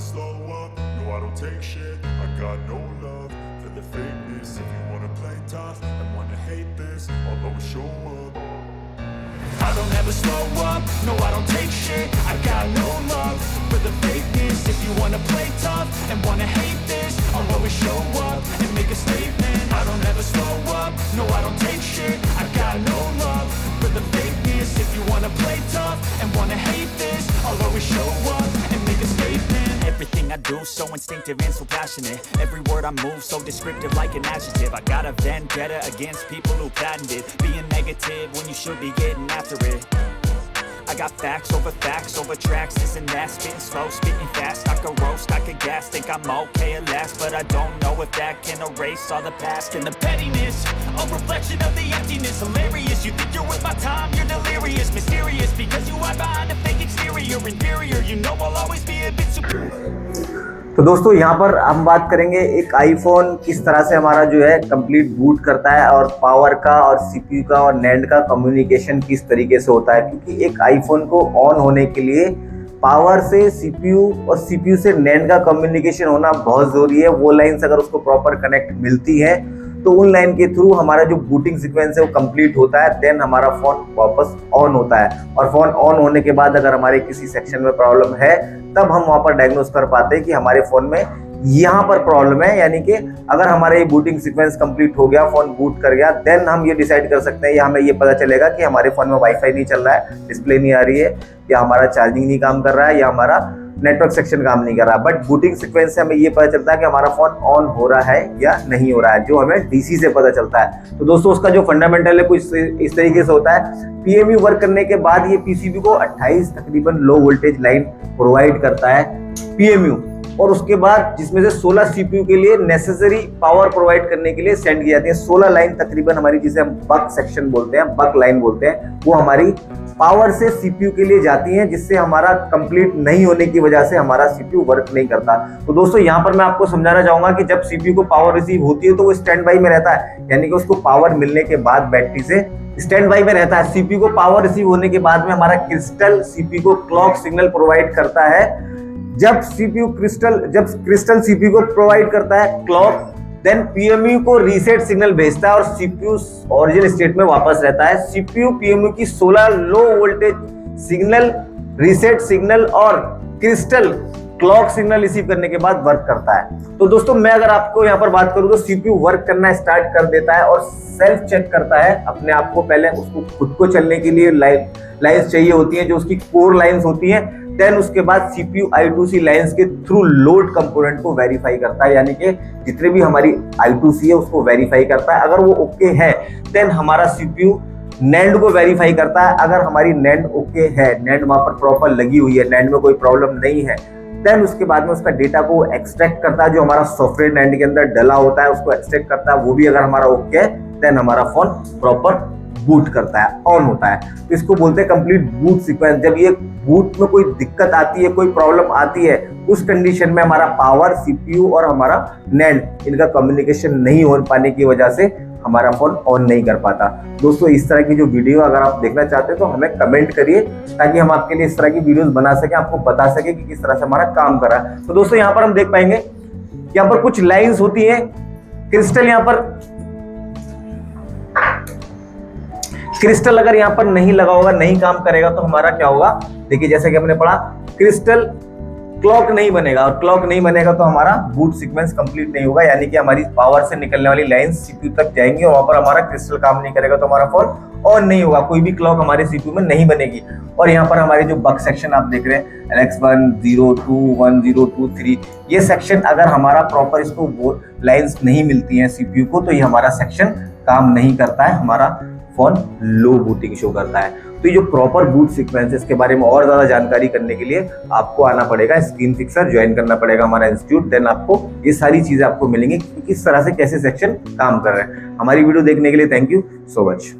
slow up, no I don't take shit. I got no love for the fakeness. If you wanna play tough and wanna hate this, I'll always show up. I don't ever slow up, no I don't take shit. I got no love for the fakeness. If you wanna play tough and wanna hate this, I'll always show up and make a statement. I don't ever slow up, no I don't take shit. I got no love for the fakeness. If you wanna play tough and wanna hate this, I'll always show up and make a statement. Everything I do so instinctive and so passionate. Every word I move so descriptive like an adjective. I got a vendetta against people who patented being negative when you should be getting after it. I got facts over tracks, this and that. Spitting slow, spitting fast. I could roast, I could gas. Think I'm okay at last, but I don't know if that can erase all the past. And the pettiness, a reflection of the emptiness. Hilarious, you think you're worth my time, you're delirious. Mysterious, because you hide behind a fake exterior. Inferior, you know I'll always be a bit superior. तो दोस्तों यहाँ पर हम बात करेंगे एक iPhone किस तरह से हमारा जो है कंप्लीट बूट करता है और पावर का और सीपीयू का और नैंड का कम्युनिकेशन किस तरीके से होता है, क्योंकि एक आईफोन को ऑन होने के लिए पावर से सीपीयू और सीपीयू से नैंड का कम्युनिकेशन होना बहुत ज़रूरी है। वो लाइन्स अगर उसको प्रॉपर कनेक्ट मिलती है तो उन लाइन के थ्रू हमारा जो बूटिंग सीक्वेंस है वो कंप्लीट होता है, देन हमारा फ़ोन वापस ऑन होता है। और फ़ोन ऑन होने के बाद अगर हमारे किसी सेक्शन में प्रॉब्लम है तब हम वहाँ पर डायग्नोस कर पाते हैं कि हमारे फ़ोन में यहाँ पर प्रॉब्लम है। यानी कि अगर हमारा ये बूटिंग सीक्वेंस कंप्लीट हो गया, फ़ोन बूट कर गया, देन हम ये डिसाइड कर सकते हैं या हमें ये पता चलेगा कि हमारे फ़ोन में वाईफाई नहीं चल रहा है, डिस्प्ले नहीं आ रही है, या हमारा चार्जिंग नहीं काम कर रहा है, या हमारा नेटवर्क सेक्शन काम नहीं कर रहा। बट बूटिंग सीक्वेंस से हमें ये पता चलता है कि हमारा फोन ऑन हो रहा है या नहीं हो रहा है, जो हमें डीसी से पता चलता है। तो दोस्तों उसका जो फंडामेंटल है कुछ इस तरीके से होता है। पीएमयू वर्क करने के बाद ये पीसीबी को 28 तकरीबन लो वोल्टेज लाइन प्रोवाइड करता है पीएमयू, और उसके बाद जिसमें से 16 सीपीयू के लिए नेसेसरी पावर प्रोवाइड करने के लिए सेंड की जाती है। 16 लाइन तकरीबन हमारी, जिसे हम बक सेक्शन बोलते हैं, बक लाइन बोलते हैं, वो हमारी पावर से सीपीयू के लिए जाती हैं, जिससे हमारा कंप्लीट नहीं होने की वजह से हमारा सीपीयू वर्क नहीं करता। तो दोस्तों यहाँ पर मैं आपको समझाना चाहूंगा कि जब सीपीयू को पावर रिसीव होती है तो वो स्टैंड बाई में रहता है, यानी कि उसको पावर मिलने के बाद बैटरी से स्टैंड बाई में रहता है। सीपीयू को पावर रिसीव होने के बाद में हमारा क्रिस्टल सीपीयू को क्लॉक सिग्नल प्रोवाइड करता है। जब क्रिस्टल सीपीयू को प्रोवाइड करता है क्लॉक, देन पीएमयू को रीसेट सिग्नल भेजता है और सीपीयू ओरिजिनल स्टेट में वापस रहता है। सीपीयू पीएमयू की 16 low voltage signal, reset signal और क्रिस्टल क्लॉक सिग्नल रिसीव करने के बाद वर्क करता है। तो दोस्तों मैं अगर आपको यहाँ पर बात करूँ तो सीपीयू वर्क करना स्टार्ट कर देता है और सेल्फ चेक करता है अपने आप को। पहले उसको खुद को चलने के लिए लाइन्स चाहिए होती हैं जो उसकी कोर लाइन्स होती हैं, देन उसके बाद सीपीयू I2C लाइंस के थ्रू लोड कंपोनेंट को वेरीफाई करता है, यानी कि जितने भी हमारी I2C है उसको वेरीफाई करता है। अगर वो ओके है देन हमारा सीपीयू नैंड को वेरीफाई करता है। अगर हमारी नैंड ओके है, नैंड वहां पर प्रॉपर लगी हुई है, नैंड में कोई प्रॉब्लम नहीं है, देन उसके बाद में उसका डेटा को एक्सट्रैक्ट करता है, जो हमारा सॉफ्टवेयर नैंड के अंदर डला होता है उसको एक्सट्रैक्ट करता है। वो भी अगर हमारा ओके है देन हमारा फोन प्रॉपर बूट करता है, ऑन होता है। तो इसको बोलते हैं कंप्लीट बूट सीक्वेंस। जब ये बूट में कोई दिक्कत आती है, कोई प्रॉब्लम आती है, उस कंडीशन में हमारा पावर, सीपीयू और हमारा नैंड इनका कम्युनिकेशन नहीं हो पाने की वजह से हमारा फोन ऑन नहीं कर पाता। दोस्तों इस तरह की जो वीडियो अगर आप देखना चाहते हैं तो हमें कमेंट करिए, ताकि हम आपके लिए इस तरह की वीडियोस बना सकें, आपको बता सके कि किस तरह से हमारा काम कर रहा है। तो दोस्तों यहाँ पर हम देख पाएंगे, यहाँ पर कुछ लाइंस होती हैं, क्रिस्टल यहाँ पर क्रिस्टल अगर यहाँ पर नहीं लगा होगा, नहीं काम करेगा तो हमारा क्या होगा, देखिए जैसे कि हमने पढ़ा, क्रिस्टल क्लॉक नहीं बनेगा, और क्लॉक नहीं बनेगा तो हमारा बूट सीक्वेंस कंप्लीट नहीं होगा, यानी कि हमारी पावर से निकलने वाली लाइन सीपीयू तक जाएंगी और वहां पर हमारा क्रिस्टल काम नहीं करेगा तो हमारा फोन ऑन नहीं होगा, कोई भी क्लॉक हमारे सीपीयू में नहीं बनेगी। और यहाँ पर हमारे जो बग सेक्शन आप देख रहे हैं, LX1 0 2 1 0 2 3, ये सेक्शन अगर हमारा प्रॉपर इसको वो लाइन्स नहीं मिलती हैं सीपीयू को तो ये हमारा सेक्शन काम नहीं करता है, हमारा फोन लो बूटिंग शो करता है। तो ये जो प्रॉपर बूट सीक्वेंस है इसके बारे में और ज्यादा जानकारी करने के लिए आपको आना पड़ेगा स्क्रीन फिक्सर, ज्वाइन करना पड़ेगा हमारा इंस्टीट्यूट, देन आपको ये सारी चीजें आपको मिलेंगी कि किस तरह से कैसे सेक्शन काम कर रहे हैं। हमारी वीडियो देखने के लिए थैंक यू सो मच।